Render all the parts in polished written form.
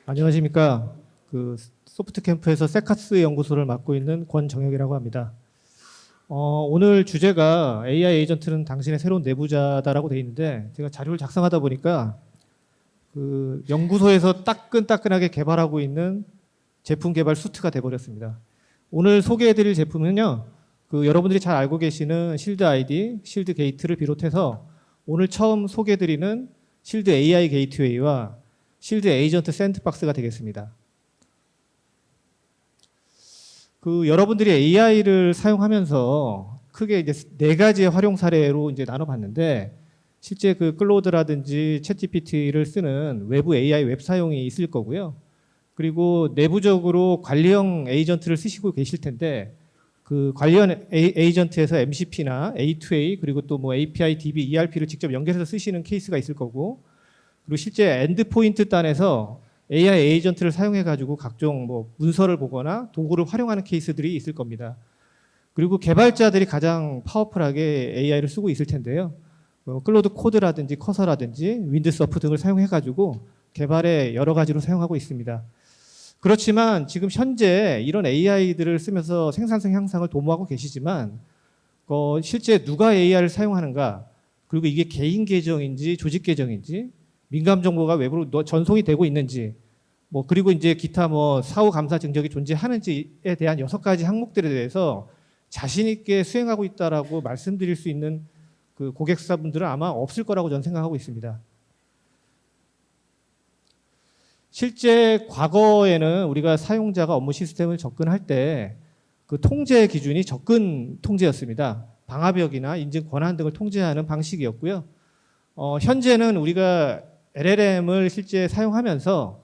안녕하십니까. 소프트캠프에서 세카스 연구소를 맡고 있는 권정혁이라고 합니다. 오늘 주제가 AI 에이전트는 당신의 새로운 내부자다라고 돼 있는데 제가 자료를 작성하다 보니까 연구소에서 따끈따끈하게 개발하고 있는 제품 개발 수트가 돼버렸습니다. 오늘 소개해드릴 제품은요, 여러분들이 잘 알고 계시는 실드 ID, 실드 게이트를 비롯해서 오늘 처음 소개해드리는 실드 AI 게이트웨이와 실드 에이전트 샌드박스가 되겠습니다. 여러분들이 AI를 사용하면서 크게 이제 네 가지의 활용 사례로 이제 나눠봤는데, 실제 클로드라든지 챗GPT를 쓰는 외부 AI 웹 사용이 있을 거고요. 그리고 내부적으로 관리형 에이전트를 쓰시고 계실 텐데, 관리형 에이전트에서 MCP나 A2A 그리고 또 뭐 API, DB, ERP를 직접 연결해서 쓰시는 케이스가 있을 거고, 그리고 실제 엔드포인트 단에서 AI 에이전트를 사용해 가지고 각종 뭐 문서를 보거나 도구를 활용하는 케이스들이 있을 겁니다. 그리고 개발자들이 가장 파워풀하게 AI를 쓰고 있을 텐데요. 클로드 코드라든지 커서라든지 윈드서프 등을 사용해 가지고 개발에 여러 가지로 사용하고 있습니다. 그렇지만 지금 현재 이런 AI들을 쓰면서 생산성 향상을 도모하고 계시지만 실제 누가 AI를 사용하는가, 그리고 이게 개인 계정인지 조직 계정인지, 민감 정보가 외부로 전송이 되고 있는지, 그리고 이제 기타 사후 감사 증적이 존재하는지에 대한 6가지 항목들에 대해서 자신 있게 수행하고 있다라고 말씀드릴 수 있는 고객사분들은 아마 없을 거라고 저는 생각하고 있습니다. 실제 과거에는 우리가 사용자가 업무 시스템을 접근할 때 통제 기준이 접근 통제였습니다. 방화벽이나 인증 권한 등을 통제하는 방식이었고요. 현재는 우리가 LLM을 실제 사용하면서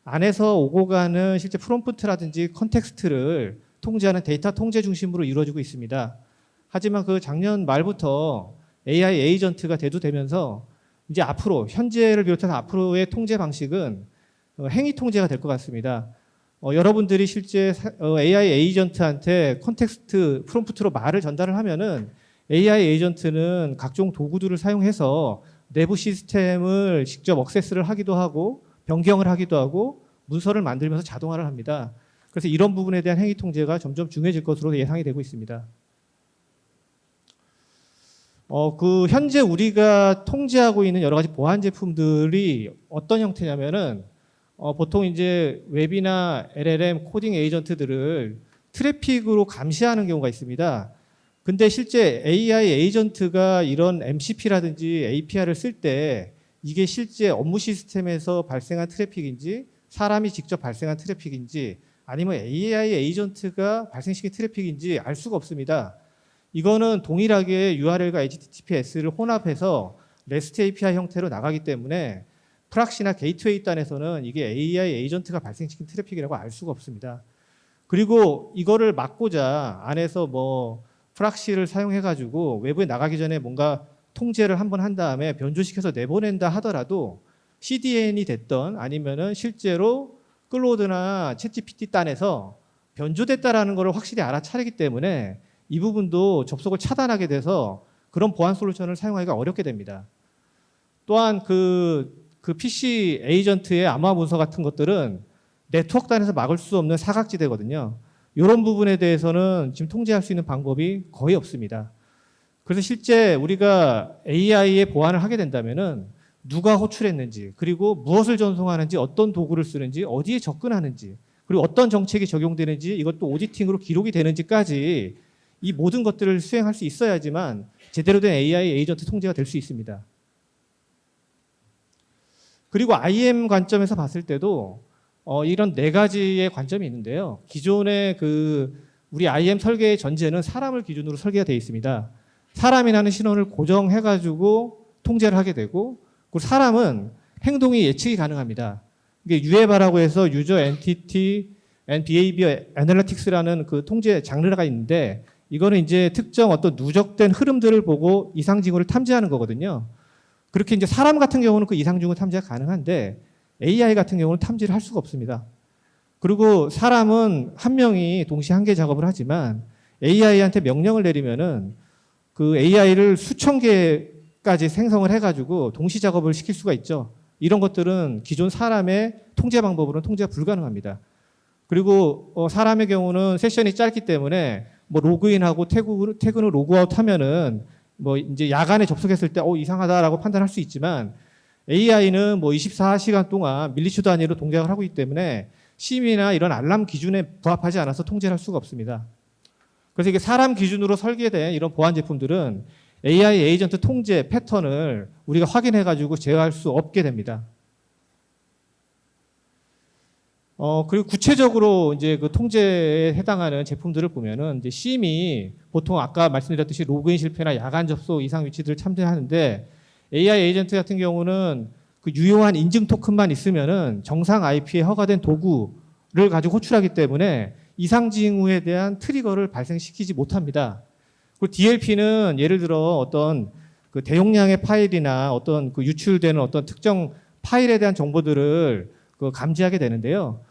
안에서 오고 가는 실제 프롬프트라든지 컨텍스트를 통제하는 데이터 통제 중심으로 이루어지고 있습니다. 하지만 작년 말부터 AI 에이전트가 대두되면서 이제 앞으로, 현재를 비롯해서 앞으로의 통제 방식은 행위 통제가 될 것 같습니다. 여러분들이 실제 AI 에이전트한테 컨텍스트 프롬프트로 말을 전달을 하면은 AI 에이전트는 각종 도구들을 사용해서 내부 시스템을 직접 액세스를 하기도 하고 변경을 하기도 하고 문서를 만들면서 자동화를 합니다. 그래서 이런 부분에 대한 행위 통제가 점점 중요해질 것으로 예상이 되고 있습니다. 현재 우리가 통제하고 있는 여러 가지 보안 제품들이 어떤 형태냐면은 보통 이제 웹이나 LLM 코딩 에이전트들을 트래픽으로 감시하는 경우가 있습니다. 근데 실제 AI 에이전트가 이런 MCP라든지 API를 쓸 때 이게 실제 업무 시스템에서 발생한 트래픽인지, 사람이 직접 발생한 트래픽인지, 아니면 AI 에이전트가 발생시킨 트래픽인지 알 수가 없습니다. 이거는 동일하게 URL과 HTTPS를 혼합해서 REST API 형태로 나가기 때문에 프락시나 게이트웨이 단에서는 이게 AI 에이전트가 발생시킨 트래픽이라고 알 수가 없습니다. 그리고 이거를 막고자 안에서 프락시를 사용해가지고 외부에 나가기 전에 뭔가 통제를 한번 한 다음에 변조시켜서 내보낸다 하더라도 CDN이 됐던 아니면은 실제로 클로드나 챗GPT 단에서 변조됐다라는 것을 확실히 알아차리기 때문에 이 부분도 접속을 차단하게 돼서 그런 보안 솔루션을 사용하기가 어렵게 됩니다. 또한 PC 에이전트의 암호화 문서 같은 것들은 네트워크 단에서 막을 수 없는 사각지대거든요. 이런 부분에 대해서는 지금 통제할 수 있는 방법이 거의 없습니다. 그래서 실제 우리가 AI의 보안을 하게 된다면은 누가 호출했는지, 그리고 무엇을 전송하는지, 어떤 도구를 쓰는지, 어디에 접근하는지, 그리고 어떤 정책이 적용되는지, 이것도 오디팅으로 기록이 되는지까지 이 모든 것들을 수행할 수 있어야지만 제대로 된 AI 에이전트 통제가 될 수 있습니다. 그리고 IM 관점에서 봤을 때도 이런 네 가지의 관점이 있는데요. 기존의 우리 IM 설계의 전제는 사람을 기준으로 설계가 되어 있습니다. 사람이라는 신원을 고정해가지고 통제를 하게 되고, 그리고 사람은 행동이 예측이 가능합니다. 이게 UEBA라고 해서 User Entity and Behavior Analytics라는 통제 장르가 있는데, 이거는 이제 특정 어떤 누적된 흐름들을 보고 이상징후를 탐지하는 거거든요. 그렇게 이제 사람 같은 경우는 이상징후 탐지가 가능한데 AI 같은 경우는 탐지를 할 수가 없습니다. 그리고 사람은 한 명이 동시에 한 개 작업을 하지만 AI한테 명령을 내리면은 AI를 수천 개까지 생성을 해가지고 동시 작업을 시킬 수가 있죠. 이런 것들은 기존 사람의 통제 방법으로는 통제가 불가능합니다. 그리고 사람의 경우는 세션이 짧기 때문에 뭐 로그인하고 퇴근 후 로그아웃 하면은 뭐 이제 야간에 접속했을 때 이상하다라고 판단할 수 있지만 AI는 뭐 24시간 동안 밀리초 단위로 동작을 하고 있기 때문에 심이나 이런 알람 기준에 부합하지 않아서 통제를 할 수가 없습니다. 그래서 이게 사람 기준으로 설계된 이런 보안 제품들은 AI 에이전트 통제 패턴을 우리가 확인해가지고 제어할 수 없게 됩니다. 그리고 구체적으로 이제 그 통제에 해당하는 제품들을 보면은 이제 심이 보통 아까 말씀드렸듯이 로그인 실패나 야간 접속 이상 위치들을 탐지하는데 AI 에이전트 같은 경우는 그 유효한 인증 토큰만 있으면은 정상 IP에 허가된 도구를 가지고 호출하기 때문에 이상 징후에 대한 트리거를 발생시키지 못합니다. 그리고 DLP는 예를 들어 어떤 그 대용량의 파일이나 어떤 그 유출되는 어떤 특정 파일에 대한 정보들을 그 감지하게 되는데요.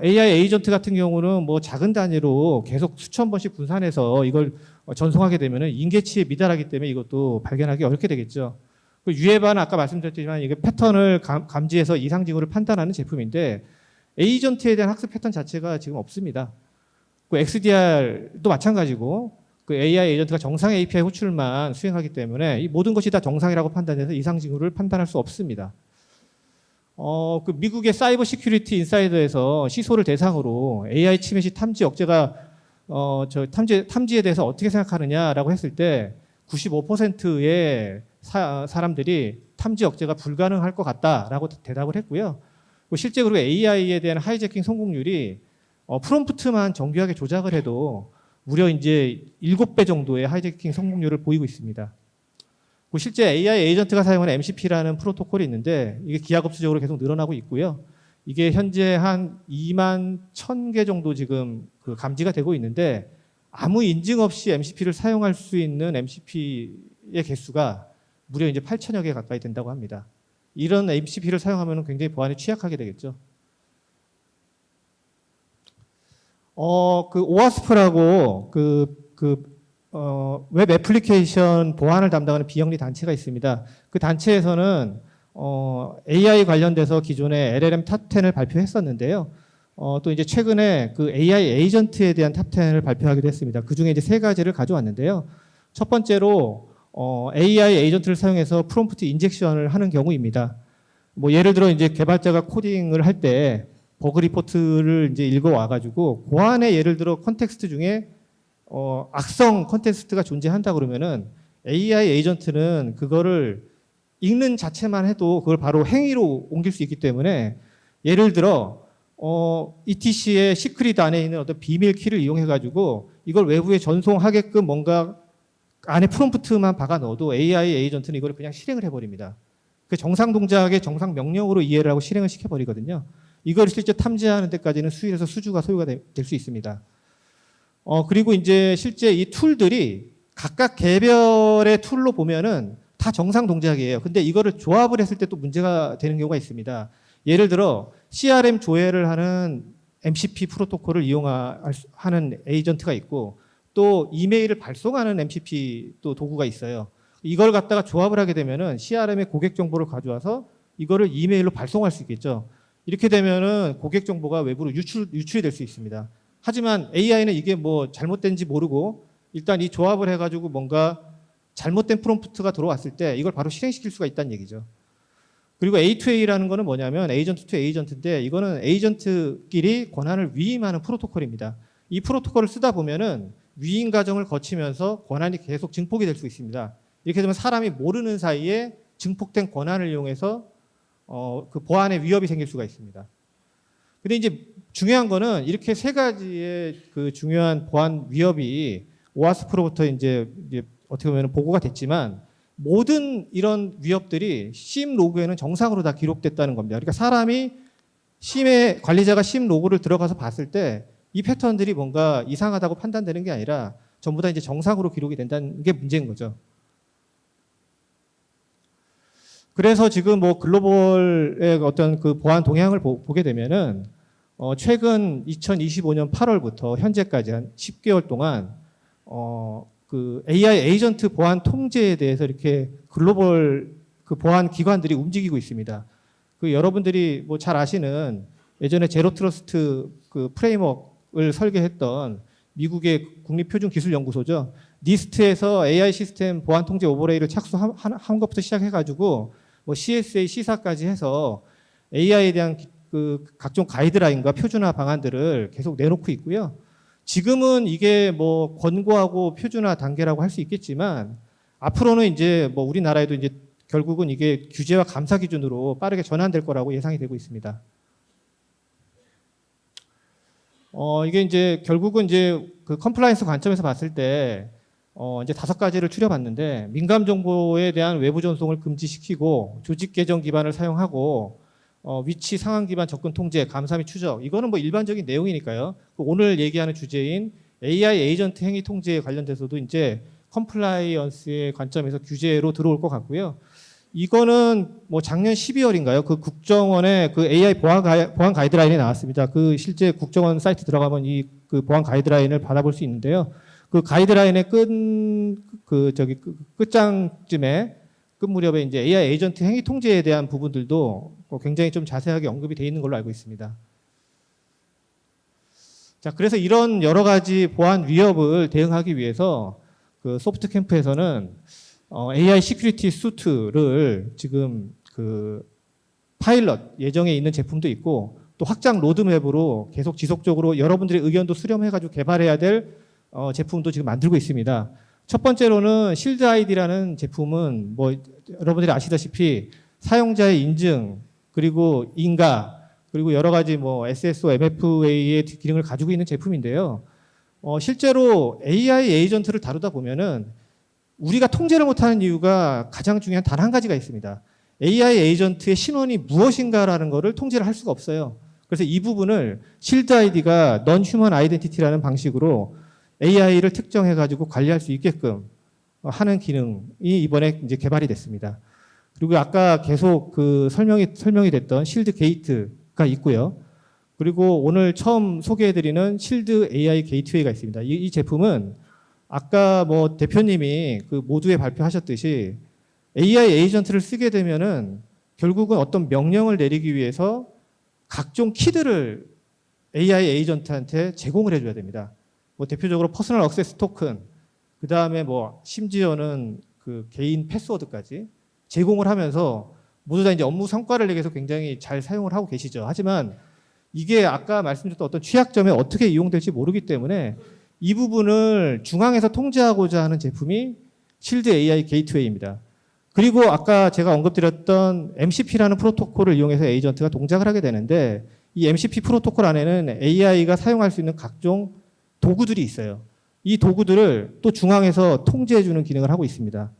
AI 에이전트 같은 경우는 뭐 작은 단위로 계속 수천 번씩 분산해서 이걸 전송하게 되면은 인계치에 미달하기 때문에 이것도 발견하기 어렵게 되겠죠. 그 유해반은 아까 말씀드렸지만 이게 패턴을 감지해서 이상 징후를 판단하는 제품인데 에이전트에 대한 학습 패턴 자체가 지금 없습니다. 그 XDR도 마찬가지고 그 AI 에이전트가 정상 API 호출만 수행하기 때문에 이 모든 것이 다 정상이라고 판단해서 이상 징후를 판단할 수 없습니다. 그 미국의 사이버 시큐리티 인사이더에서 시소를 대상으로 AI 침해 시 탐지 억제가 탐지에 대해서 어떻게 생각하느냐라고 했을 때 95%의 사람들이 탐지 억제가 불가능할 것 같다라고 대답을 했고요. 실제 그리고 AI에 대한 하이제킹 성공률이 프롬프트만 정교하게 조작을 해도 무려 이제 7배 정도의 하이제킹 성공률을 보이고 있습니다. 실제 AI 에이전트가 사용하는 MCP라는 프로토콜이 있는데 이게 기하급수적으로 계속 늘어나고 있고요. 이게 현재 한 2만 1,000개 정도 지금 그 감지가 되고 있는데 아무 인증 없이 MCP를 사용할 수 있는 MCP의 개수가 무려 이제 8,000여 개 가까이 된다고 합니다. 이런 MCP를 사용하면 굉장히 보안에 취약하게 되겠죠. 그 오와스프라고 웹 애플리케이션 보안을 담당하는 비영리 단체가 있습니다. 그 단체에서는 AI 관련돼서 기존에 LLM 탑10을 발표했었는데요. 또 이제 최근에 그 AI 에이전트에 대한 탑10을 발표하기도 했습니다. 그 중에 이제 3가지를 가져왔는데요. 첫 번째로 AI 에이전트를 사용해서 프롬프트 인젝션을 하는 경우입니다. 뭐 예를 들어 이제 개발자가 코딩을 할 때 버그 리포트를 이제 읽어와가지고 그 안에 예를 들어 컨텍스트 중에 악성 컨텍스트가 존재한다 그러면은 AI 에이전트는 그거를 읽는 자체만 해도 그걸 바로 행위로 옮길 수 있기 때문에 예를 들어 ETC의 시크릿 안에 있는 어떤 비밀 키를 이용해 가지고 이걸 외부에 전송하게끔 뭔가 안에 프롬프트만 박아 넣어도 AI 에이전트는 이걸 그냥 실행을 해버립니다. 그 정상 동작의 정상 명령으로 이해를 하고 실행을 시켜버리거든요. 이걸 실제 탐지하는 데까지는 수일에서 수주가 소요가 될 수 있습니다. 그리고 이제 실제 이 툴들이 각각 개별의 툴로 보면은 다 정상 동작이에요. 근데 이거를 조합을 했을 때 또 문제가 되는 경우가 있습니다. 예를 들어 CRM 조회를 하는 MCP 프로토콜을 이용하는 에이전트가 있고 또 이메일을 발송하는 MCP 또 도구가 있어요. 이걸 갖다가 조합을 하게 되면은 CRM의 고객 정보를 가져와서 이거를 이메일로 발송할 수 있겠죠. 이렇게 되면은 고객 정보가 외부로 유출이 될 수 있습니다. 하지만 AI는 이게 뭐 잘못된지 모르고 일단 이 조합을 해가지고 뭔가 잘못된 프롬프트가 들어왔을 때 이걸 바로 실행시킬 수가 있다는 얘기죠. 그리고 A2A라는 거는 뭐냐면 에이전트 투 에이전트인데 이거는 에이전트끼리 권한을 위임하는 프로토콜입니다. 이 프로토콜을 쓰다 보면은 위임 과정을 거치면서 권한이 계속 증폭이 될 수 있습니다. 이렇게 되면 사람이 모르는 사이에 증폭된 권한을 이용해서 그 보안에 위협이 생길 수가 있습니다. 근데 이제 중요한 거는 이렇게 3가지의 그 중요한 보안 위협이 오아스프로부터 이제 어떻게 보면 보고가 됐지만 모든 이런 위협들이 심 로그에는 정상으로 다 기록됐다는 겁니다. 그러니까 사람이 심의 관리자가 심 로그를 들어가서 봤을 때 이 패턴들이 뭔가 이상하다고 판단되는 게 아니라 전부 다 이제 정상으로 기록이 된다는 게 문제인 거죠. 그래서 지금 뭐 글로벌의 어떤 그 보안 동향을 보게 되면은 최근 2025년 8월부터 현재까지 한 10개월 동안 그 AI 에이전트 보안 통제에 대해서 이렇게 글로벌 그 보안 기관들이 움직이고 있습니다. 그 여러분들이 뭐 잘 아시는 예전에 제로 트러스트 그 프레임워크를 설계했던 미국의 국립표준기술연구소죠. 니스트에서 AI 시스템 보안 통제 오버레이를 착수한 것부터 시작해가지고 뭐 CSA 시사까지 해서 AI에 대한 그 각종 가이드라인과 표준화 방안들을 계속 내놓고 있고요. 지금은 이게 뭐 권고하고 표준화 단계라고 할 수 있겠지만 앞으로는 이제 뭐 우리나라에도 이제 결국은 이게 규제와 감사 기준으로 빠르게 전환될 거라고 예상이 되고 있습니다. 이게 이제 결국은 이제 그 컴플라이언스 관점에서 봤을 때 이제 5가지를 추려봤는데 민감 정보에 대한 외부 전송을 금지시키고 조직 계정 기반을 사용하고 위치 상황 기반 접근 통제, 감사 및 추적 이거는 뭐 일반적인 내용이니까요. 오늘 얘기하는 주제인 AI 에이전트 행위 통제에 관련돼서도 이제 컴플라이언스의 관점에서 규제로 들어올 것 같고요. 이거는 뭐 작년 12월인가요? 그 국정원의 그 AI 보안 가이드라인이 나왔습니다. 그 실제 국정원 사이트 들어가면 이 그 보안 가이드라인을 받아볼 수 있는데요. 그 가이드라인의 끝장쯤에 끝 무렵에 이제 AI 에이전트 행위 통제에 대한 부분들도 굉장히 좀 자세하게 언급이 되어 있는 걸로 알고 있습니다. 자, 그래서 이런 여러 가지 보안 위협을 대응하기 위해서 그 소프트 캠프에서는 AI 시큐리티 수트를 지금 그 파일럿 예정에 있는 제품도 있고 또 확장 로드맵으로 계속 지속적으로 여러분들의 의견도 수렴해가지고 개발해야 될 제품도 지금 만들고 있습니다. 첫 번째로는 실드 아이디라는 제품은 뭐 여러분들이 아시다시피 사용자의 인증 그리고 인가 그리고 여러 가지 뭐 SSO, MFA의 기능을 가지고 있는 제품인데요. 실제로 AI 에이전트를 다루다 보면은 우리가 통제를 못하는 이유가 가장 중요한 단 한 가지가 있습니다. AI 에이전트의 신원이 무엇인가라는 것을 통제를 할 수가 없어요. 그래서 이 부분을 실드 아이디가 non human identity라는 방식으로 AI를 특정해가지고 관리할 수 있게끔 하는 기능이 이번에 이제 개발이 됐습니다. 그리고 아까 계속 그 설명이 됐던 실드 게이트가 있고요. 그리고 오늘 처음 소개해드리는 실드 AI 게이트웨이가 있습니다. 이 제품은 아까 뭐 대표님이 그 모두에 발표하셨듯이 AI 에이전트를 쓰게 되면은 결국은 어떤 명령을 내리기 위해서 각종 키들을 AI 에이전트한테 제공을 해줘야 됩니다. 뭐 대표적으로 퍼스널 액세스 토큰, 그 다음에 뭐 심지어는 그 개인 패스워드까지 제공을 하면서 모두 다 이제 업무 성과를 내기 위해서 굉장히 잘 사용을 하고 계시죠. 하지만 이게 아까 말씀드렸던 어떤 취약점에 어떻게 이용될지 모르기 때문에 이 부분을 중앙에서 통제하고자 하는 제품이 실드 AI 게이트웨이입니다. 그리고 아까 제가 언급드렸던 MCP라는 프로토콜을 이용해서 에이전트가 동작을 하게 되는데 이 MCP 프로토콜 안에는 AI가 사용할 수 있는 각종 도구들이 있어요. 이 도구들을 또 중앙에서 통제해주는 기능을 하고 있습니다.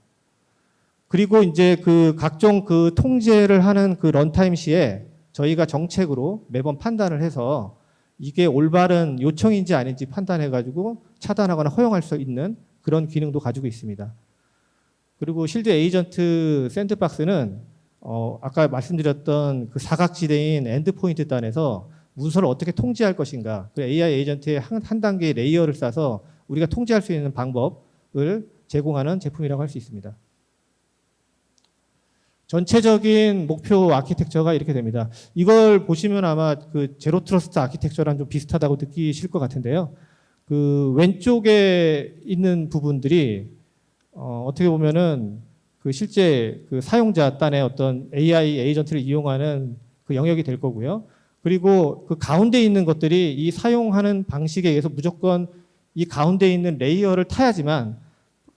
그리고 이제 그 각종 그 통제를 하는 그 런타임 시에 저희가 정책으로 매번 판단을 해서 이게 올바른 요청인지 아닌지 판단해가지고 차단하거나 허용할 수 있는 그런 기능도 가지고 있습니다. 그리고 실드 에이전트 샌드박스는 아까 말씀드렸던 그 사각지대인 엔드포인트 단에서 문서를 어떻게 통제할 것인가, 그 AI 에이전트의 한 단계의 레이어를 쌓아서 우리가 통제할 수 있는 방법을 제공하는 제품이라고 할 수 있습니다. 전체적인 목표 아키텍처가 이렇게 됩니다. 이걸 보시면 아마 그 제로 트러스트 아키텍처랑 좀 비슷하다고 느끼실 것 같은데요. 그 왼쪽에 있는 부분들이 어떻게 보면은 그 실제 그 사용자 단의 어떤 AI 에이전트를 이용하는 그 영역이 될 거고요. 그리고 그 가운데 있는 것들이 이 사용하는 방식에 의해서 무조건 이 가운데 있는 레이어를 타야지만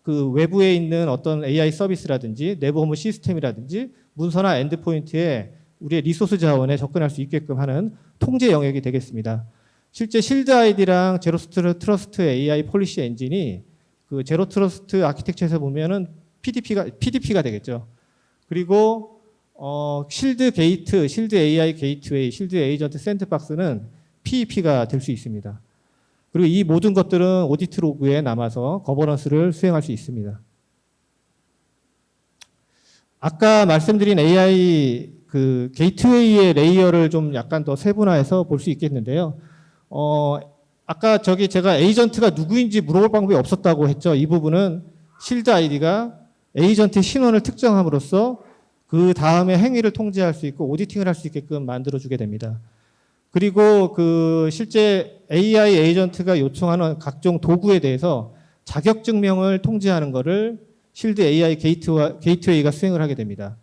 그 외부에 있는 어떤 AI 서비스라든지 내부 업무 시스템이라든지 문서나 엔드포인트에 우리의 리소스 자원에 접근할 수 있게끔 하는 통제 영역이 되겠습니다. 실제 실드 아이디랑 제로 트러스트 AI 폴리시 엔진이 그 제로 트러스트 아키텍처에서 보면은 PDP가 되겠죠. 그리고 실드 게이트, 실드 AI 게이트웨이, 실드 에이전트 샌드박스는 PEP가 될 수 있습니다. 그리고 이 모든 것들은 오디트 로그에 남아서 거버넌스를 수행할 수 있습니다. 아까 말씀드린 AI 그 게이트웨이의 레이어를 좀 약간 더 세분화해서 볼 수 있겠는데요. 아까 제가 에이전트가 누구인지 물어볼 방법이 없었다고 했죠. 이 부분은 실드 아이디가 에이전트의 신원을 특정함으로써 그 다음에 행위를 통제할 수 있고 오디팅을 할 수 있게끔 만들어주게 됩니다. 그리고 그 실제 AI 에이전트가 요청하는 각종 도구에 대해서 자격 증명을 통제하는 것을 실드 AI 게이트웨이가 수행을 하게 됩니다.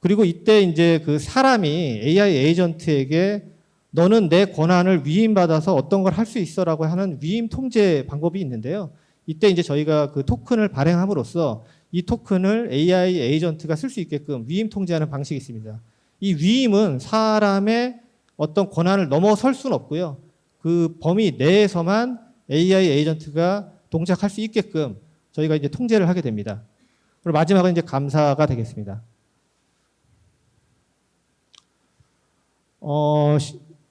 그리고 이때 이제 그 사람이 AI 에이전트에게 너는 내 권한을 위임받아서 어떤 걸 할 수 있어라고 하는 위임 통제 방법이 있는데요. 이때 이제 저희가 그 토큰을 발행함으로써 이 토큰을 AI 에이전트가 쓸 수 있게끔 위임 통제하는 방식이 있습니다. 이 위임은 사람의 어떤 권한을 넘어설 수는 없고요. 그 범위 내에서만 AI 에이전트가 동작할 수 있게끔 저희가 이제 통제를 하게 됩니다. 그리고 마지막은 이제 감사가 되겠습니다.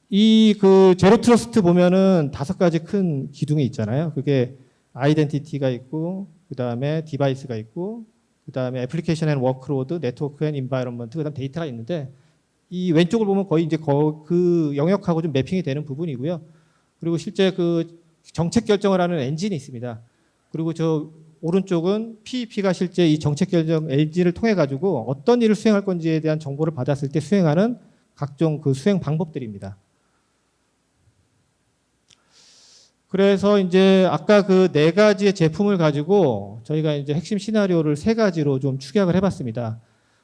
이 그 제로 트러스트 보면은 5가지 큰 기둥이 있잖아요. 그게 아이덴티티가 있고, 그 다음에 디바이스가 있고, 그 다음에 애플리케이션 앤 워크로드, 네트워크 앤 인바이런먼트, 그 다음 데이터가 있는데, 이 왼쪽을 보면 거의 이제 그 영역하고 좀 매핑이 되는 부분이고요. 그리고 실제 그 정책 결정을 하는 엔진이 있습니다. 그리고 저 오른쪽은 PEP가 실제 이 정책 결정 엔진을 통해 가지고 어떤 일을 수행할 건지에 대한 정보를 받았을 때 수행하는 각종 그 수행 방법들입니다. 그래서 이제 아까 그 4가지의 제품을 가지고 저희가 이제 핵심 시나리오를 3가지로 좀 축약을 해봤습니다.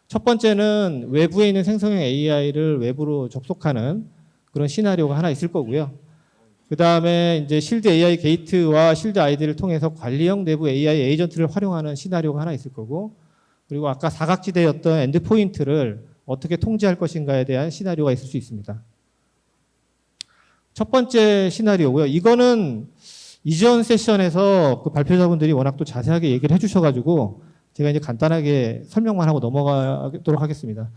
첫 번째는 외부에 있는 생성형 AI를 외부로 접속하는 그런 시나리오가 하나 있을 거고요. 그 다음에 이제 실드 AI 게이트와 실드 아이디를 통해서 관리형 내부 AI 에이전트를 활용하는 시나리오가 하나 있을 거고, 그리고 아까 사각지대였던 엔드포인트를 어떻게 통제할 것인가에 대한 시나리오가 있을 수 있습니다. 첫 번째 시나리오고요. 이거는 이전 세션에서 그 발표자분들이 워낙 또 자세하게 얘기를 해주셔가지고 제가 이제 간단하게 설명만 하고 넘어가도록 하겠습니다.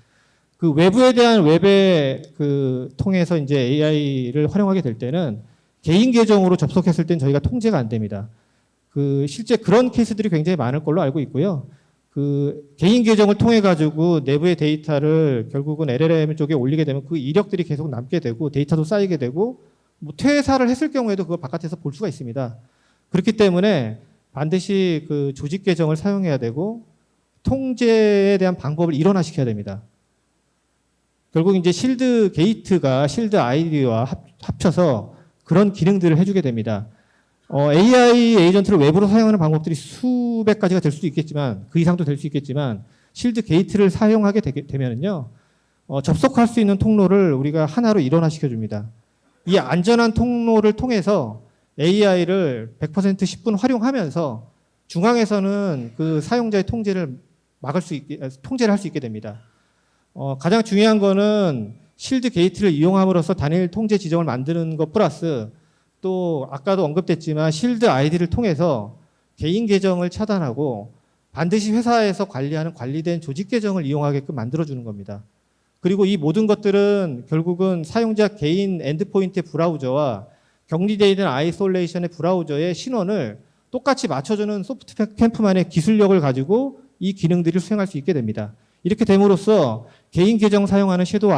그 외부에 대한 웹에 그 통해서 이제 AI를 활용하게 될 때는 개인 계정으로 접속했을 땐 저희가 통제가 안 됩니다. 그 실제 그런 케이스들이 굉장히 많을 걸로 알고 있고요. 그 개인 계정을 통해 가지고 내부의 데이터를 결국은 LLM 쪽에 올리게 되면 그 이력들이 계속 남게 되고 데이터도 쌓이게 되고 뭐 퇴사를 했을 경우에도 그걸 바깥에서 볼 수가 있습니다. 그렇기 때문에 반드시 그 조직 계정을 사용해야 되고 통제에 대한 방법을 일원화시켜야 됩니다. 결국 이제 실드 게이트가 실드 아이디와 합쳐서 그런 기능들을 해주게 됩니다. AI 에이전트를 외부로 사용하는 방법들이 수백 가지가 될 수도 있겠지만 그 이상도 될 수 있겠지만 실드 게이트를 사용하게 되면은요 접속할 수 있는 통로를 우리가 하나로 일원화시켜 줍니다. 이 안전한 통로를 통해서 AI를 100% 10분 활용하면서 중앙에서는 그 사용자의 통제를 통제를 할 수 있게 됩니다. 가장 중요한 거는 실드 게이트를 이용함으로써 단일 통제 지정을 만드는 것 플러스 또 아까도 언급됐지만 실드 아이디를 통해서 개인 계정을 차단하고 반드시 회사에서 관리하는 관리된 조직 계정을 이용하게끔 만들어주는 겁니다. 그리고 이 모든 것들은 결국은 사용자 개인 엔드포인트의 브라우저와 격리되어 있는 아이솔레이션의 브라우저의 신원을 똑같이 맞춰주는 소프트캠프만의 기술력을 가지고 이 기능들을 수행할 수 있게 됩니다. 이렇게 됨으로써 개인 계정 사용하는 섀도우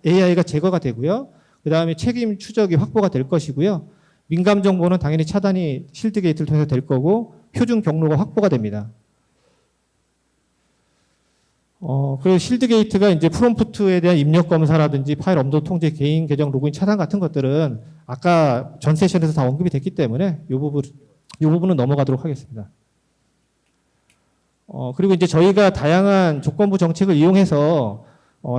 AI가 제거가 되고요. 그 다음에 책임 추적이 확보가 될 것이고요. 민감 정보는 당연히 차단이 실드 게이트를 통해서 될 거고 표준 경로가 확보가 됩니다. 그리고 실드 게이트가 이제 프롬프트에 대한 입력 검사라든지 파일 업로드 통제, 개인 계정 로그인 차단 같은 것들은 아까 전 세션에서 다 언급이 됐기 때문에 이 부분은 넘어가도록 하겠습니다. 그리고 이제 저희가 다양한 조건부 정책을 이용해서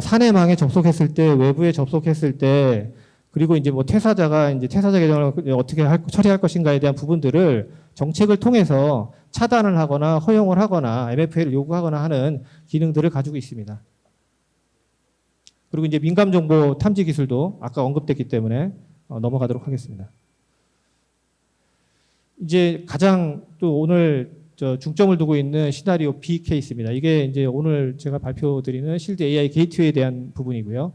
사내망에 접속했을 때, 외부에 접속했을 때, 그리고 이제 뭐 퇴사자가 이제 퇴사자 계정을 어떻게 처리할 것인가에 대한 부분들을 정책을 통해서 차단을 하거나 허용을 하거나 MFA를 요구하거나 하는 기능들을 가지고 있습니다. 그리고 이제 민감 정보 탐지 기술도 아까 언급됐기 때문에 넘어가도록 하겠습니다. 이제 가장 또 오늘 중점을 두고 있는 시나리오 B 케이스입니다. 이게 이제 오늘 제가 발표드리는 실드 AI 게이트웨이에 대한 부분이고요.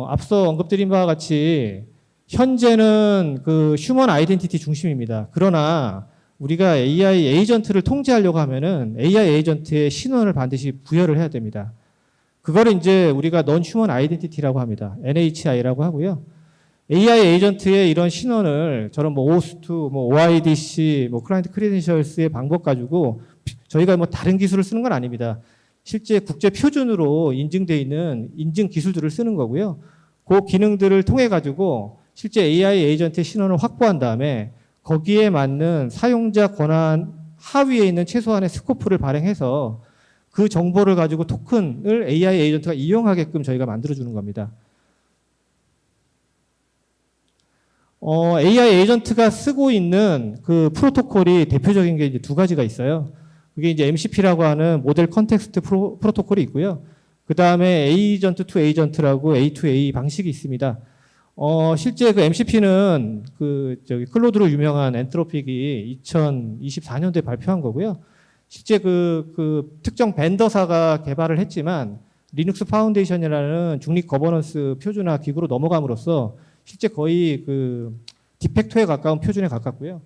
앞서 언급드린 바와 같이 현재는 그 휴먼 아이덴티티 중심입니다. 그러나 우리가 AI 에이전트를 통제하려고 하면은 AI 에이전트의 신원을 반드시 부여를 해야 됩니다. 그거를 이제 우리가 non human identity라고 합니다. NHI라고 하고요. AI 에이전트의 이런 신원을 저런 뭐 OAuth2, 뭐 OIDC, 뭐 클라이언트 크리덴셜스의 방법 가지고 저희가 뭐 다른 기술을 쓰는 건 아닙니다. 실제 국제 표준으로 인증되어 있는 인증 기술들을 쓰는 거고요. 그 기능들을 통해 가지고 실제 AI 에이전트의 신원을 확보한 다음에 거기에 맞는 사용자 권한 하위에 있는 최소한의 스코프를 발행해서 그 정보를 가지고 토큰을 AI 에이전트가 이용하게끔 저희가 만들어주는 겁니다. AI 에이전트가 쓰고 있는 그 프로토콜이 대표적인 게 이제 두 가지가 있어요. 그게 이제 MCP라고 하는 모델 컨텍스트 프로토콜이 있고요. 그 다음에 에이전트 투 에이전트라고 A2A 방식이 있습니다. 실제 그 MCP는 클로드로 유명한 엔트로픽이 2024년도에 발표한 거고요. 실제 그 특정 벤더사가 개발을 했지만 리눅스 파운데이션이라는 중립 거버넌스 표준화 기구로 넘어감으로써 실제 거의 그 디팩토에 가까운 표준에 가깝고요.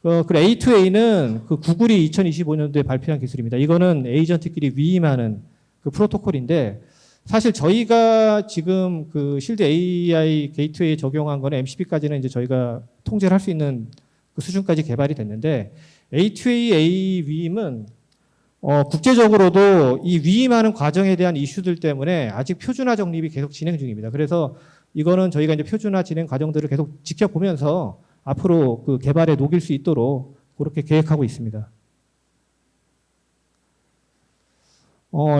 그 A2A는 그 구글이 2025년도에 발표한 기술입니다. 이거는 에이전트끼리 위임하는 그 프로토콜인데 사실 저희가 지금 그 실드 AI 게이트웨이에 적용한 거는 MCP까지는 이제 저희가 통제를 할 수 있는 그 수준까지 개발이 됐는데 A2A 위임은 국제적으로도 이 위임하는 과정에 대한 이슈들 때문에 아직 표준화 정립이 계속 진행 중입니다. 그래서 이거는 저희가 이제 표준화 진행 과정들을 계속 지켜보면서 앞으로 그 개발에 녹일 수 있도록 그렇게 계획하고 있습니다.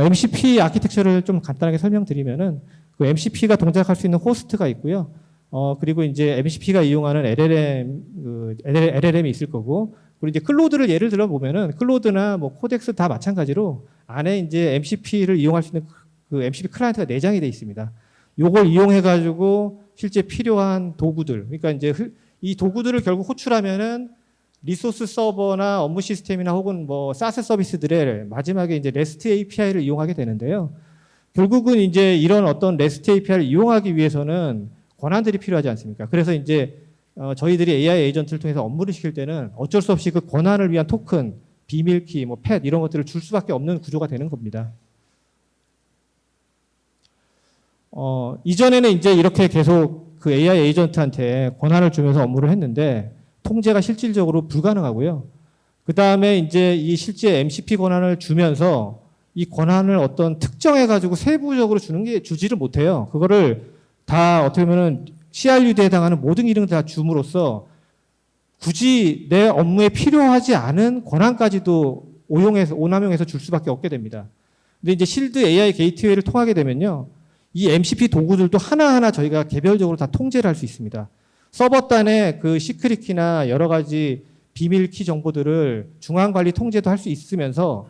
MCP 아키텍처를 좀 간단하게 설명드리면은 그 MCP가 동작할 수 있는 호스트가 있고요. 그리고 이제 MCP가 이용하는 LLM이 있을 거고, 그리고 이제 클로드를 예를 들어 보면은 클로드나 뭐 코덱스 다 마찬가지로 안에 이제 MCP를 이용할 수 있는 그 MCP 클라이언트가 내장이 되어 있습니다. 요걸 이용해 가지고 실제 필요한 도구들, 그러니까 이제 이 도구들을 결국 호출하면은 리소스 서버나 업무 시스템이나 혹은 뭐 사스 서비스들의 마지막에 이제 REST API를 이용하게 되는데요. 결국은 이제 이런 어떤 REST API를 이용하기 위해서는 권한들이 필요하지 않습니까? 그래서 이제 저희들이 AI 에이전트를 통해서 업무를 시킬 때는 어쩔 수 없이 그 권한을 위한 토큰, 비밀키, 뭐 팻 이런 것들을 줄 수밖에 없는 구조가 되는 겁니다. 이전에는 이제 이렇게 계속 그 AI 에이전트한테 권한을 주면서 업무를 했는데 통제가 실질적으로 불가능하고요. 그 다음에 이제 이 실제 MCP 권한을 주면서 이 권한을 어떤 특정해가지고 세부적으로 주지를 못해요. 그거를 다 어떻게 보면은 CRUD에 해당하는 모든 기능을 다 줌으로써 굳이 내 업무에 필요하지 않은 권한까지도 오남용해서 줄 수밖에 없게 됩니다. 근데 이제 실드 AI 게이트웨이를 통하게 되면요. 이 MCP 도구들도 하나하나 저희가 개별적으로 다 통제를 할 수 있습니다. 서버단의 그 시크릿 키나 여러 가지 비밀 키 정보들을 중앙 관리 통제도 할 수 있으면서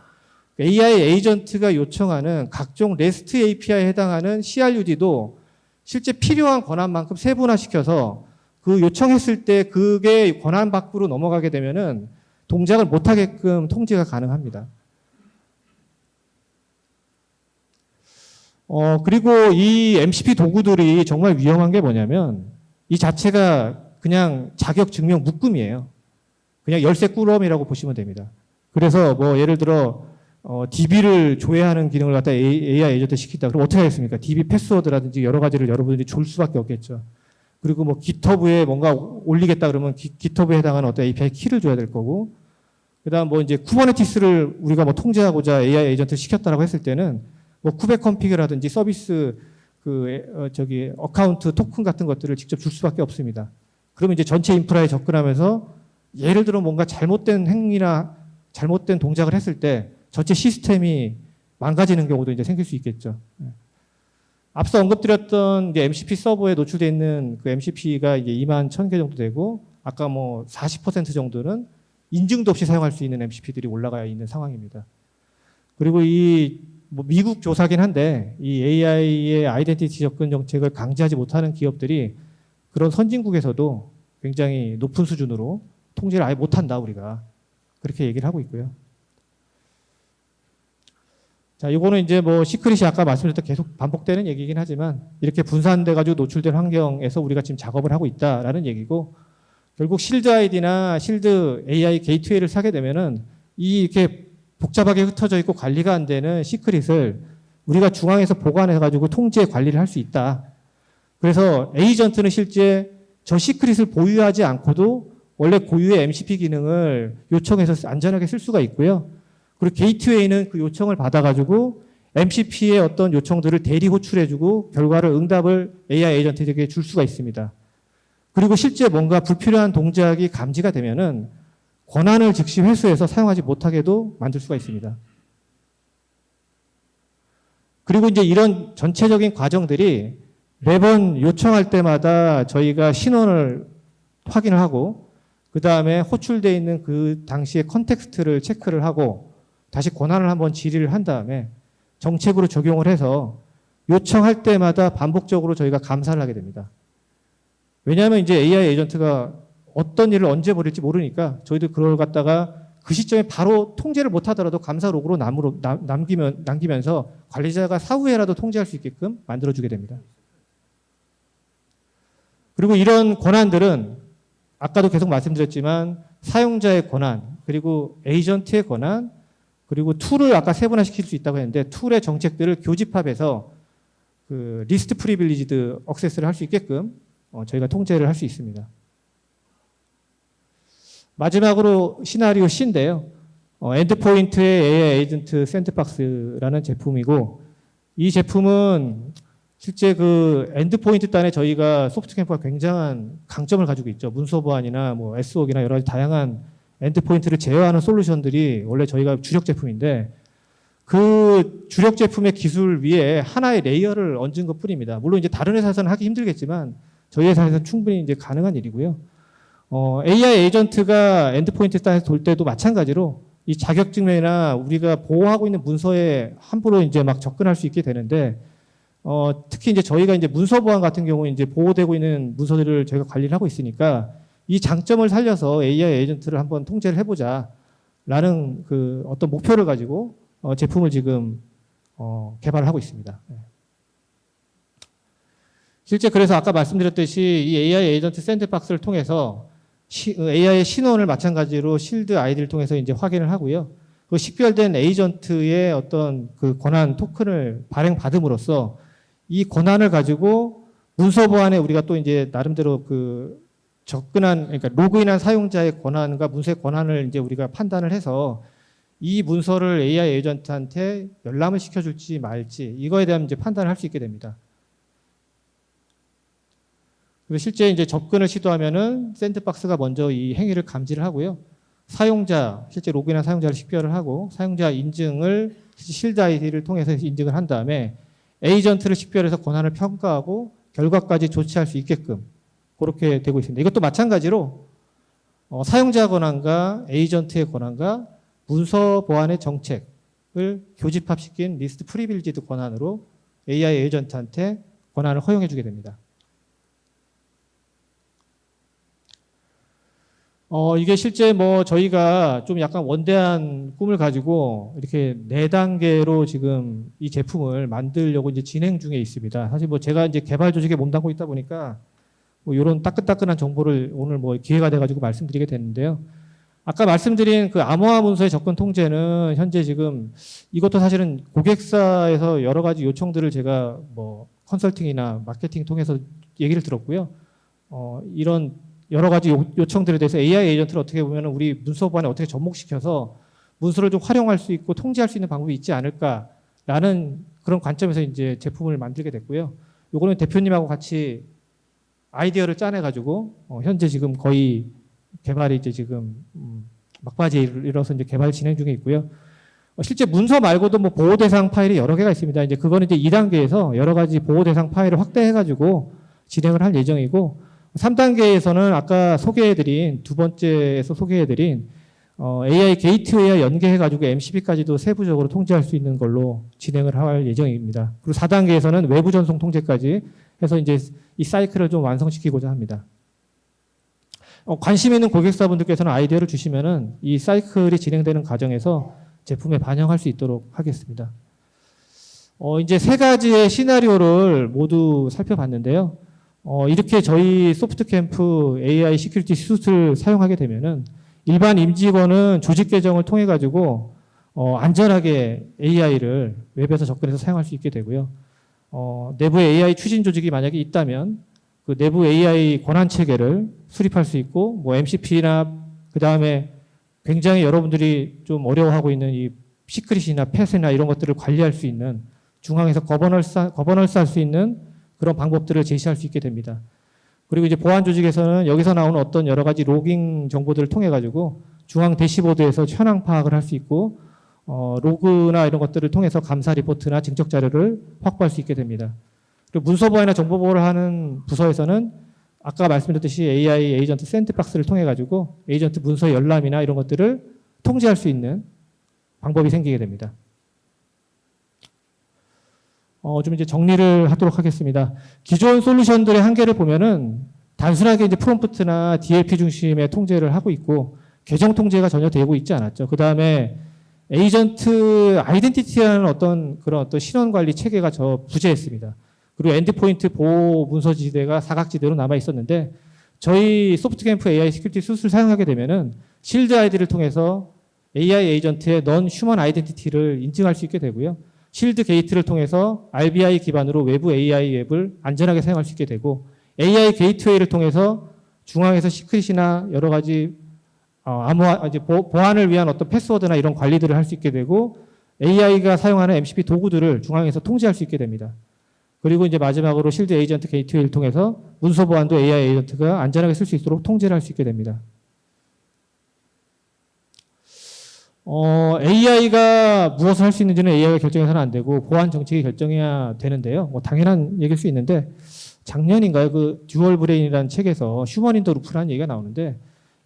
AI 에이전트가 요청하는 각종 REST API에 해당하는 CRUD도 실제 필요한 권한만큼 세분화시켜서 그 요청했을 때 그게 권한 밖으로 넘어가게 되면은 동작을 못하게끔 통제가 가능합니다. 그리고 이 MCP 도구들이 정말 위험한 게 뭐냐면 이 자체가 그냥 자격 증명 묶음이에요. 그냥 열쇠 꾸러미라고 보시면 됩니다. 그래서 뭐 예를 들어 DB를 조회하는 기능을 갖다 AI 에이전트 시키다. 그럼 어떻게 하겠습니까? DB 패스워드라든지 여러 가지를 여러분들이 줄 수밖에 없겠죠. 그리고 뭐 GitHub에 뭔가 올리겠다 그러면 GitHub에 해당하는 어떤 API 키를 줘야 될 거고, 그다음 뭐 이제 쿠버네티스를 우리가 뭐 통제하고자 AI 에이전트 시켰다라고 했을 때는 뭐 쿠베 컴피그라든지 서비스 어카운트 토큰 같은 것들을 직접 줄 수밖에 없습니다. 그러면 이제 전체 인프라에 접근하면서 예를 들어 뭔가 잘못된 행위나 잘못된 동작을 했을 때 전체 시스템이 망가지는 경우도 이제 생길 수 있겠죠. 앞서 언급드렸던 이제 MCP 서버에 노출되어 있는 그 MCP가 이제 2만 1,000개 정도 되고, 아까 뭐 40% 정도는 인증도 없이 사용할 수 있는 MCP들이 올라가 있는 상황입니다. 그리고 뭐 미국 조사긴 한데 이 AI의 아이덴티티 접근 정책을 강제하지 못하는 기업들이 그런 선진국에서도 굉장히 높은 수준으로 통제를 아예 못한다 우리가 그렇게 얘기를 하고 있고요. 자, 이거는 이제 뭐 시크릿이 아까 말씀드렸던 계속 반복되는 얘기긴 하지만 이렇게 분산돼 가지고 노출된 환경에서 우리가 지금 작업을 하고 있다라는 얘기고, 결국 실드 아이디나 실드 AI 게이트웨이를 사게 되면은 이렇게 복잡하게 흩어져 있고 관리가 안 되는 시크릿을 우리가 중앙에서 보관해 가지고 통제 관리를 할 수 있다. 그래서 에이전트는 실제 저 시크릿을 보유하지 않고도 원래 고유의 MCP 기능을 요청해서 안전하게 쓸 수가 있고요. 그리고 게이트웨이는 그 요청을 받아가지고 MCP의 어떤 요청들을 대리 호출해주고 결과를 응답을 AI 에이전트에게 줄 수가 있습니다. 그리고 실제 뭔가 불필요한 동작이 감지가 되면은 권한을 즉시 회수해서 사용하지 못하게도 만들 수가 있습니다. 그리고 이제 이런 전체적인 과정들이 매번 요청할 때마다 저희가 신원을 확인을 하고 그 다음에 호출되어 있는 그 당시의 컨텍스트를 체크를 하고 다시 권한을 한번 질의를 한 다음에 정책으로 적용을 해서 요청할 때마다 반복적으로 저희가 감사를 하게 됩니다. 왜냐하면 이제 AI 에이전트가 어떤 일을 언제 벌일지 모르니까 저희도 그걸 갖다가 그 시점에 바로 통제를 못 하더라도 감사 로그로 남기면서 관리자가 사후에라도 통제할 수 있게끔 만들어주게 됩니다. 그리고 이런 권한들은 아까도 계속 말씀드렸지만 사용자의 권한, 그리고 에이전트의 권한, 그리고 툴을 아까 세분화시킬 수 있다고 했는데 툴의 정책들을 교집합해서 그 리스트 프리빌리지드 액세스를 할 수 있게끔 저희가 통제를 할 수 있습니다. 마지막으로 시나리오 C인데요. 엔드포인트의 AI 에이전트 샌드박스라는 제품이고 이 제품은 실제 그 엔드포인트 단에 저희가 소프트캠프가 굉장한 강점을 가지고 있죠. 문서 보안이나 뭐 SOC나 여러 가지 다양한 엔드포인트를 제어하는 솔루션들이 원래 저희가 주력 제품인데 그 주력 제품의 기술 위에 하나의 레이어를 얹은 것 뿐입니다. 물론 이제 다른 회사에서는 하기 힘들겠지만 저희 회사에서는 충분히 이제 가능한 일이고요. AI 에이전트가 엔드포인트 단에서 돌 때도 마찬가지로 이 자격증명이나 우리가 보호하고 있는 문서에 함부로 이제 막 접근할 수 있게 되는데 특히 이제 저희가 이제 문서 보안 같은 경우 이제 보호되고 있는 문서들을 저희가 관리를 하고 있으니까 이 장점을 살려서 AI 에이전트를 한번 통제를 해보자라는 그 어떤 목표를 가지고 제품을 지금 개발을 하고 있습니다. 실제 그래서 아까 말씀드렸듯이 이 AI 에이전트 샌드박스를 통해서 AI의 신원을 마찬가지로 실드 아이디를 통해서 이제 확인을 하고요. 그 식별된 에이전트의 어떤 그 권한 토큰을 발행받음으로써 이 권한을 가지고 문서 보안에 우리가 또 이제 나름대로 그 그러니까 로그인한 사용자의 권한과 문서의 권한을 이제 우리가 판단을 해서 이 문서를 AI 에이전트한테 열람을 시켜줄지 말지 이거에 대한 이제 판단을 할 수 있게 됩니다. 그리고 실제 이제 접근을 시도하면은 샌드박스가 먼저 이 행위를 감지를 하고요. 사용자, 실제 로그인한 사용자를 식별을 하고 사용자 인증을 실드 아이디를 통해서 인증을 한 다음에 에이전트를 식별해서 권한을 평가하고 결과까지 조치할 수 있게끔 그렇게 되고 있습니다. 이것도 마찬가지로 사용자 권한과 에이전트의 권한과 문서 보안의 정책을 교집합시킨 리스트 프리빌리지드 권한으로 AI 에이전트한테 권한을 허용해 주게 됩니다. 이게 실제 뭐 저희가 좀 약간 원대한 꿈을 가지고 이렇게 4단계로 지금 이 제품을 만들려고 이제 진행 중에 있습니다. 사실 뭐 제가 이제 개발 조직에 몸담고 있다 보니까 뭐 이런 따끈따끈한 정보를 오늘 뭐 기회가 돼가지고 말씀드리게 됐는데요. 아까 말씀드린 그 암호화 문서의 접근 통제는 현재 지금 이것도 사실은 고객사에서 여러 가지 요청들을 제가 뭐 컨설팅이나 마케팅 통해서 얘기를 들었고요. 이런 여러 가지 요청들에 대해서 AI 에이전트를 어떻게 보면 우리 문서 보안에 어떻게 접목시켜서 문서를 좀 활용할 수 있고 통제할 수 있는 방법이 있지 않을까라는 그런 관점에서 이제 제품을 만들게 됐고요. 요거는 대표님하고 같이 아이디어를 짜내가지고 현재 지금 거의 개발이 이제 지금 막바지에 이르러서 이제 개발 진행 중에 있고요. 실제 문서 말고도 뭐 보호 대상 파일이 여러 개가 있습니다. 이제 그거는 이제 2단계에서 여러 가지 보호 대상 파일을 확대해가지고 진행을 할 예정이고 3단계에서는 아까 소개해드린 두 번째에서 소개해드린 AI 게이트웨이와 연계해가지고 MCP까지도 세부적으로 통제할 수 있는 걸로 진행을 할 예정입니다. 그리고 4단계에서는 외부 전송 통제까지 해서 이제 이 사이클을 좀 완성시키고자 합니다. 관심 있는 고객사분들께서는 아이디어를 주시면은 이 사이클이 진행되는 과정에서 제품에 반영할 수 있도록 하겠습니다. 이제 3가지의 시나리오를 모두 살펴봤는데요. 이렇게 저희 소프트캠프 AI 시큐리티 수트를 사용하게 되면은 일반 임직원은 조직 계정을 통해 가지고 안전하게 AI를 웹에서 접근해서 사용할 수 있게 되고요. 내부에 AI 추진 조직이 만약에 있다면 그 내부 AI 권한 체계를 수립할 수 있고 뭐 MCP나 그 다음에 굉장히 여러분들이 좀 어려워하고 있는 이 시크릿이나 펫이나 이런 것들을 관리할 수 있는 중앙에서 거버넌스 할 수 있는 그런 방법들을 제시할 수 있게 됩니다. 그리고 이제 보안 조직에서는 여기서 나오는 어떤 여러 가지 로깅 정보들을 통해 가지고 중앙 대시보드에서 현황 파악을 할 수 있고 로그나 이런 것들을 통해서 감사 리포트나 증적 자료를 확보할 수 있게 됩니다. 그리고 문서 보안이나 정보 보호를 하는 부서에서는 아까 말씀드렸듯이 AI 에이전트 샌드박스를 통해 가지고 에이전트 문서 열람이나 이런 것들을 통제할 수 있는 방법이 생기게 됩니다. 좀 이제 정리를 하도록 하겠습니다. 기존 솔루션들의 한계를 보면은 단순하게 이제 프롬프트나 DLP 중심의 통제를 하고 있고 계정 통제가 전혀 되고 있지 않았죠. 그 다음에 에이전트 아이덴티티라는 어떤 신원 관리 체계가 부재했습니다. 그리고 엔드포인트 보호 문서지대가 사각지대로 남아 있었는데 저희 소프트캠프 AI 시큐리티 수술을 사용하게 되면은 실드 아이디를 통해서 AI 에이전트의 넌 휴먼 아이덴티티를 인증할 수 있게 되고요. 실드 게이트를 통해서 RBI 기반으로 외부 AI 앱을 안전하게 사용할 수 있게 되고 AI 게이트웨이를 통해서 중앙에서 시크릿이나 여러 가지 보안을 위한 어떤 패스워드나 이런 관리들을 할 수 있게 되고 AI가 사용하는 MCP 도구들을 중앙에서 통제할 수 있게 됩니다. 그리고 이제 마지막으로 실드 에이전트 게이트웨이를 통해서 문서 보안도 AI 에이전트가 안전하게 쓸 수 있도록 통제를 할 수 있게 됩니다. AI가 무엇을 할 수 있는지는 AI가 결정해서는 안 되고 보안 정책이 결정해야 되는데요. 당연한 얘기일 수 있는데 작년인가요? 그 듀얼 브레인이라는 책에서 휴먼 인더 루프라는 얘기가 나오는데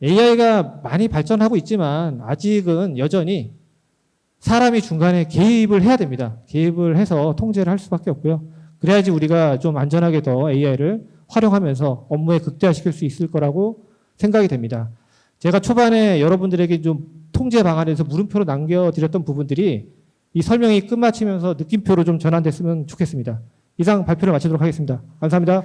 AI가 많이 발전하고 있지만 아직은 여전히 사람이 중간에 개입을 해야 됩니다. 개입을 해서 통제를 할 수밖에 없고요. 그래야지 우리가 좀 안전하게 더 AI를 활용하면서 업무에 극대화시킬 수 있을 거라고 생각이 됩니다. 제가 초반에 여러분들에게 좀 통제 방안에서 물음표로 남겨드렸던 부분들이 이 설명이 끝마치면서 느낌표로 좀 전환됐으면 좋겠습니다. 이상 발표를 마치도록 하겠습니다. 감사합니다.